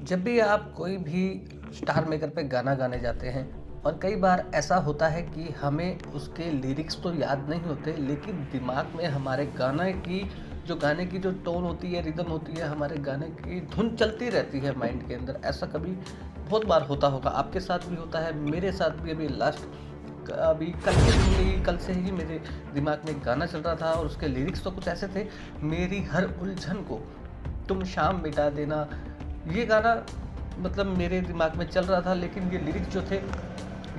जब भी आप कोई भी स्टार मेकर पे गाना गाने जाते हैं और कई बार ऐसा होता है कि हमें उसके लिरिक्स तो याद नहीं होते, लेकिन दिमाग में हमारे गाने की जो टोन होती है, रिदम होती है, हमारे गाने की धुन चलती रहती है माइंड के अंदर। ऐसा कभी बहुत बार होता होगा, आपके साथ भी होता है, मेरे साथ भी। अभी कल से ही मेरे दिमाग में एक गाना चल रहा था और उसके लिरिक्स तो कुछ ऐसे थे, मेरी हर उलझन को तुम शाम मिटा देना। ये गाना मतलब मेरे दिमाग में चल रहा था, लेकिन ये लिरिक्स जो थे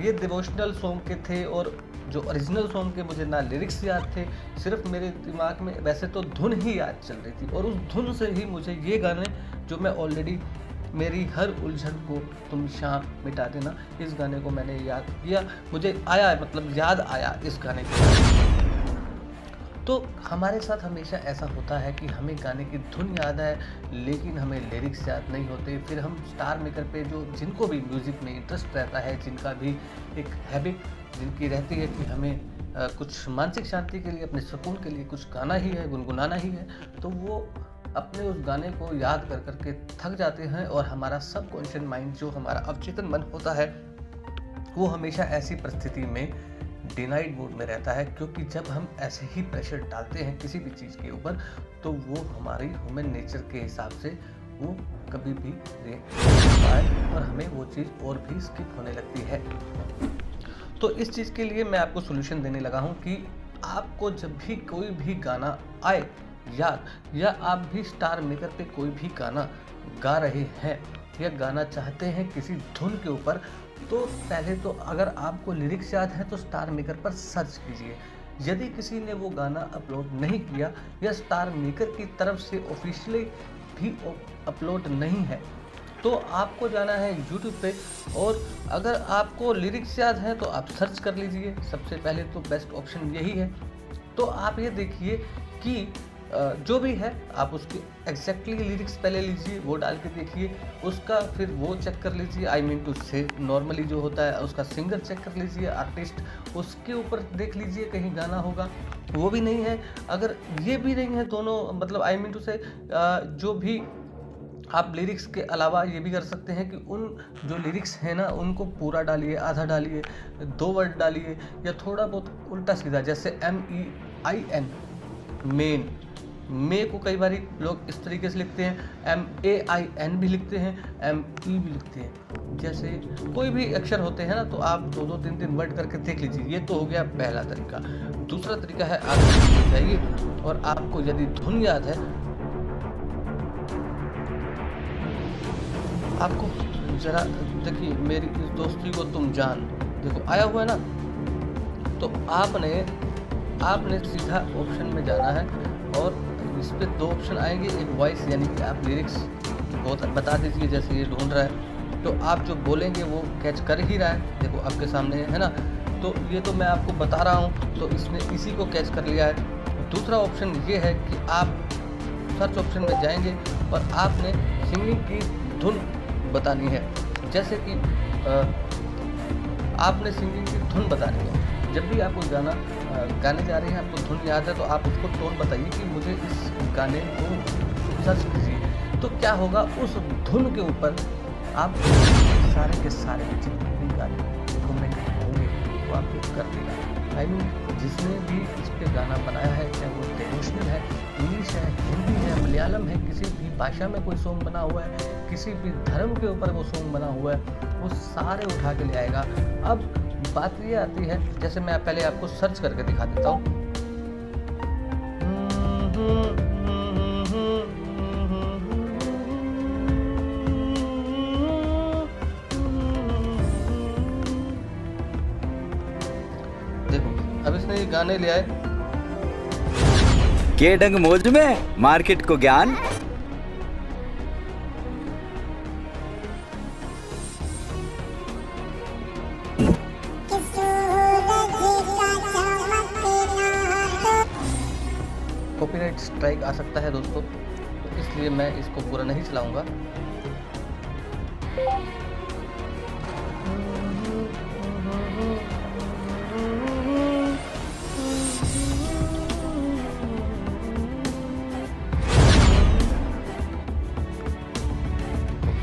ये डिवोशनल सॉन्ग के थे, और जो ओरिजिनल सॉन्ग के मुझे ना लिरिक्स याद थे, सिर्फ मेरे दिमाग में वैसे तो धुन ही याद चल रही थी। और उस धुन से ही मुझे ये गाने, जो मैं ऑलरेडी मेरी हर उलझन को तुम शाम मिटा देना, इस गाने को मैंने याद किया, मुझे आया, मतलब याद आया इस गाने के। तो हमारे साथ हमेशा ऐसा होता है कि हमें गाने की धुन याद है, लेकिन हमें लिरिक्स याद नहीं होते। फिर हम स्टार मेकर पे जिनको भी म्यूज़िक में इंटरेस्ट रहता है, जिनका भी एक हैबिट जिनकी रहती है कि हमें कुछ मानसिक शांति के लिए, अपने सुकून के लिए कुछ गाना ही है, गुनगुनाना ही है, तो वो अपने उस गाने को याद कर करके थक जाते हैं। और हमारा सबकॉन्शियस माइंड, जो हमारा अवचेतन मन होता है, वो हमेशा ऐसी परिस्थिति में डिनाइड मोड में रहता है, क्योंकि जब हम ऐसे ही प्रेशर डालते हैं किसी भी चीज़ के ऊपर, तो वो हमारी ह्यूमन नेचर के हिसाब से वो कभी भी रिएक्ट नहीं होता है और हमें वो चीज़ और भी स्किप होने लगती है। तो इस चीज़ के लिए मैं आपको सोल्यूशन देने लगा हूँ कि आपको जब भी कोई भी गाना आए याद, या आप भी स्टार मेकर पे कोई भी गाना गा रहे हैं या गाना चाहते हैं किसी धुन के ऊपर, तो पहले तो अगर आपको लिरिक्स याद है तो स्टार मेकर पर सर्च कीजिए। यदि किसी ने वो गाना अपलोड नहीं किया या स्टार मेकर की तरफ से ऑफिशियली भी अपलोड नहीं है, तो आपको जाना है यूट्यूब पे, और अगर आपको लिरिक्स याद है तो आप सर्च कर लीजिए। सबसे पहले तो बेस्ट ऑप्शन यही है। तो आप ये देखिए कि जो भी है आप उसके एग्जैक्टली लिरिक्स पहले लीजिए, वो डाल के देखिए, उसका फिर वो चेक कर लीजिए, आई मीन टू से नॉर्मली जो होता है उसका सिंगर चेक कर लीजिए, आर्टिस्ट, उसके ऊपर देख लीजिए कहीं गाना होगा। वो भी नहीं है, अगर ये भी नहीं है दोनों, मतलब आई मीन टू से जो भी आप लिरिक्स के अलावा ये भी कर सकते हैं कि उन जो लिरिक्स है ना, उनको पूरा डालिए, आधा डालिए, 2 वर्ड डालिए, या थोड़ा बहुत उल्टा सीधा, जैसे MEIN, मेन, मे को कई बार लोग इस तरीके से लिखते हैं, MAIN भी लिखते हैं, ME भी लिखते हैं। जैसे कोई भी अक्षर होते हैं ना, तो आप 2-2, 3-3 वर्ड करके देख लीजिए। ये तो हो गया पहला तरीका। दूसरा तरीका है, आप जाइए और आपको यदि धुन याद है, आपको जरा देखिए, मेरी इस दोस्ती को तुम जान, देखो आया हुआ है ना, तो आपने सीधा ऑप्शन में जाना है और इस पे 2 ऑप्शन आएंगे, एक वॉइस, यानी कि आप लिरिक्स बता दीजिए, जैसे ये ढूंढ रहा है, तो आप जो बोलेंगे वो कैच कर ही रहा है, देखो आपके सामने है ना। तो ये तो मैं आपको बता रहा हूँ, तो इसने इसी को कैच कर लिया है। दूसरा ऑप्शन ये है कि आप सर्च ऑप्शन में जाएंगे और आपने सिंगिंग की धुन बतानी है, जैसे कि आपने सिंगिंग की धुन बतानी है। जब भी आप कोई गाना गाने जा रहे हैं, आपको धुन याद है, तो आप उसको टोन बताइए कि मुझे इस गाने को सर्च कीजिए। तो क्या होगा, उस धुन के ऊपर आप सारे के सारे जितने भी गाने कमेंट होंगे वो आपको कर देगा। आई मीन जिसने भी इस पे गाना बनाया है, चाहे वो डिवोशनल है, इंग्लिश है, हिंदी है, मलयालम है, किसी भी भाषा में कोई सॉन्ग बना हुआ है, किसी भी धर्म के ऊपर वो सॉन्ग बना हुआ है, वो सारे उठा के ले आएगा। अब बात ये आती है, जैसे मैं पहले आपको सर्च करके दिखा देता हूँ। देखो अब इसने ये गाने ले आए, के डंग मौज में मार्केट को ज्ञान। कॉपीराइट स्ट्राइक आ सकता है दोस्तों, तो इसलिए मैं इसको पूरा नहीं चलाऊंगा।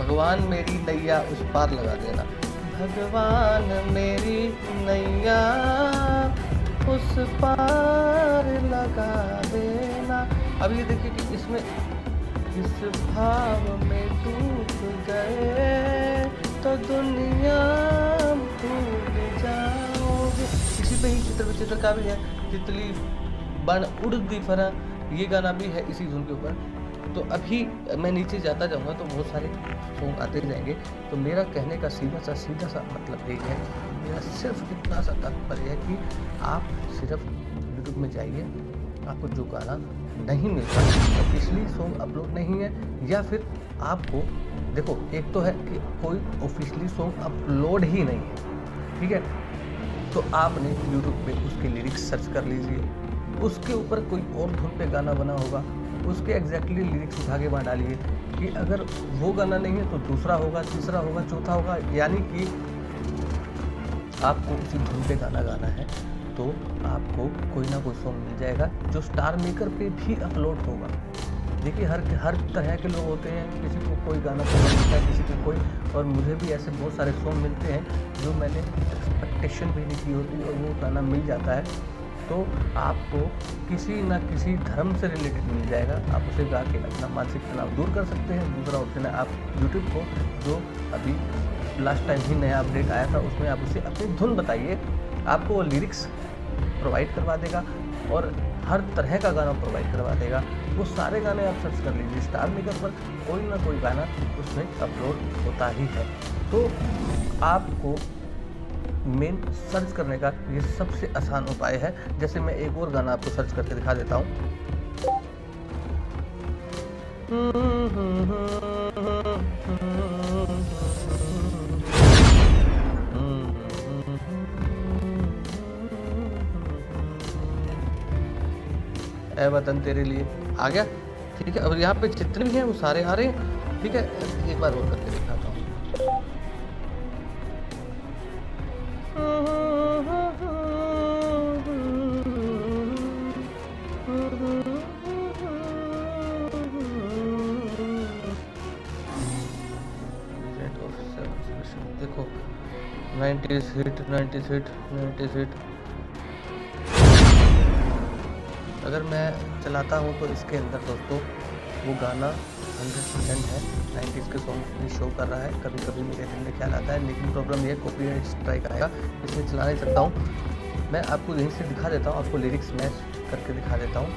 भगवान मेरी नैया उस पार लगा देना, भगवान मेरी नैया उस पार लगा देना। अब ये देखिए कि इसमें इस भाव में डूब गए तो दुनिया भूल जाओगे। इसी पे ही चित्र विचित्र का भी है, तितली बन उड़ती फरा, ये गाना भी है इसी धुन के ऊपर। तो अभी मैं नीचे जाता जाऊंगा तो बहुत सारे सॉन्ग आते जाएंगे। तो मेरा कहने का सीधा सा मतलब यही है, मेरा सिर्फ इतना सा तात्पर्य है कि आप सिर्फ यूट्यूब में जाइए, आपको जो गाना नहीं मिलता, ऑफिशियली सॉन्ग अपलोड नहीं है, या फिर आपको देखो, एक तो है कि कोई ऑफिशियली सॉन्ग अपलोड ही नहीं है, ठीक है, तो आपने यूट्यूब पे उसके लिरिक्स सर्च कर लीजिए, उसके ऊपर कोई और धुन पे गाना बना होगा, उसके एग्जैक्टली लिरिक्स उठा के वहाँ डालिए कि अगर वो गाना नहीं है तो दूसरा होगा, तीसरा होगा, चौथा होगा, यानी कि आपको उसी धुन पे गाना गाना है तो आपको कोई ना कोई सॉन्ग मिल जाएगा जो स्टार मेकर पे भी अपलोड होगा। देखिए हर तरह के लोग होते हैं, किसी को कोई गाना पसंद होता है, किसी को कोई, और मुझे भी ऐसे बहुत सारे सॉन्ग मिलते हैं जो मैंने एक्सपेक्टेशन भी नहीं की होती और वो गाना मिल जाता है। तो आपको किसी ना किसी धर्म से रिलेटेड मिल जाएगा, आप उसे गा के अपना मानसिक तनाव दूर कर सकते हैं। दूसरा ऑप्शन है आप यूट्यूब को, जो अभी लास्ट टाइम ही नया अपडेट आया था, उसमें आप उसे अपनी धुन बताइए, आपको वो लिरिक्स प्रोवाइड करवा देगा और हर तरह का गाना प्रोवाइड करवा देगा। वो सारे गाने आप सर्च कर लीजिए, स्टार मेकर पर कोई ना कोई गाना उसमें अपलोड होता ही है। तो आपको मेन सर्च करने का ये सबसे आसान उपाय है। जैसे मैं एक और गाना आपको सर्च करके दिखा देता हूँ। ए वतन तेरे लिए आ गया, ठीक है। अब यहाँ पे जितने भी हैं वो सारे आ रहे हैं, ठीक है। एक बार और करके दिखाता हूँ। देखो 90s हिट। अगर मैं चलाता हूँ तो इसके अंदर दोस्तों वो गाना 100% है, 90s के सॉन्ग भी शो कर रहा है। कभी कभी मेरे दिल में ख्याल आता है, लेकिन प्रॉब्लम ये कॉपीराइट स्ट्राइक आएगा, इसलिए चला नहीं सकता हूँ। मैं आपको यहीं से दिखा देता हूँ, आपको लिरिक्स मैच करके दिखा देता हूँ।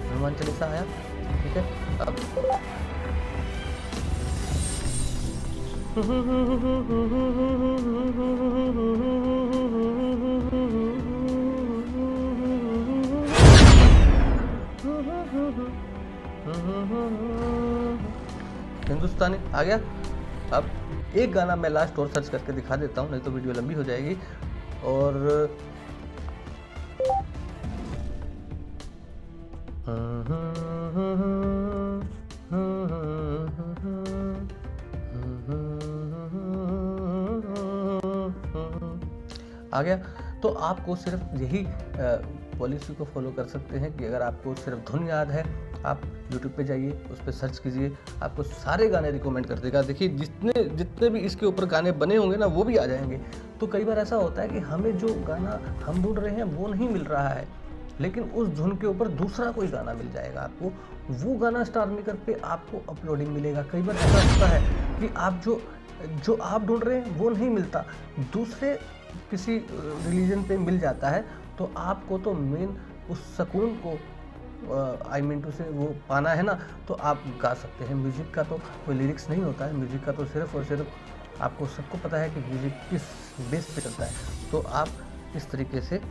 हनुमान चालीसा आया, ठीक है। अब हिंदुस्तानी आ गया। अब एक गाना मैं लास्ट और सर्च करके दिखा देता हूँ, नहीं तो वीडियो लंबी हो जाएगी। और आ गया। तो आपको सिर्फ यही पॉलिसी को फॉलो कर सकते हैं कि अगर आपको सिर्फ धुन याद है, आप YouTube पे जाइए, उस पर सर्च कीजिए, आपको सारे गाने रिकमेंड कर देगा। देखिए जितने भी इसके ऊपर गाने बने होंगे ना, वो भी आ जाएंगे। तो कई बार ऐसा होता है कि हमें जो गाना हम ढूंढ रहे हैं वो नहीं मिल रहा है, लेकिन उस धुन के ऊपर दूसरा कोई गाना मिल जाएगा आपको, वो गाना स्टार मेकर पे आपको अपलोडिंग मिलेगा। कई बार ऐसा होता है कि आप जो आप ढूंढ रहे हैं वो नहीं मिलता, दूसरे किसी रिलीजन पे मिल जाता है। तो आपको तो मेन उस सुकून को टू से वो पाना है ना, तो आप गा सकते हैं। म्यूज़िक का तो कोई लिरिक्स नहीं होता है, म्यूज़िक का तो सिर्फ और सिर्फ आपको सबको पता है कि म्यूज़िक किस बेस पे चलता है। तो आप इस तरीके से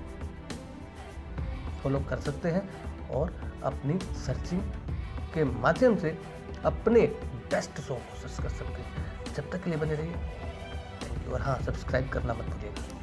फॉलो कर सकते हैं और अपनी सर्चिंग के माध्यम से अपने बेस्ट सॉन्ग को सर्च कर सकते हैं। जब तक के लिए बने रहिए, थैंक यू। और हाँ, सब्सक्राइब करना मत भूलिएगा।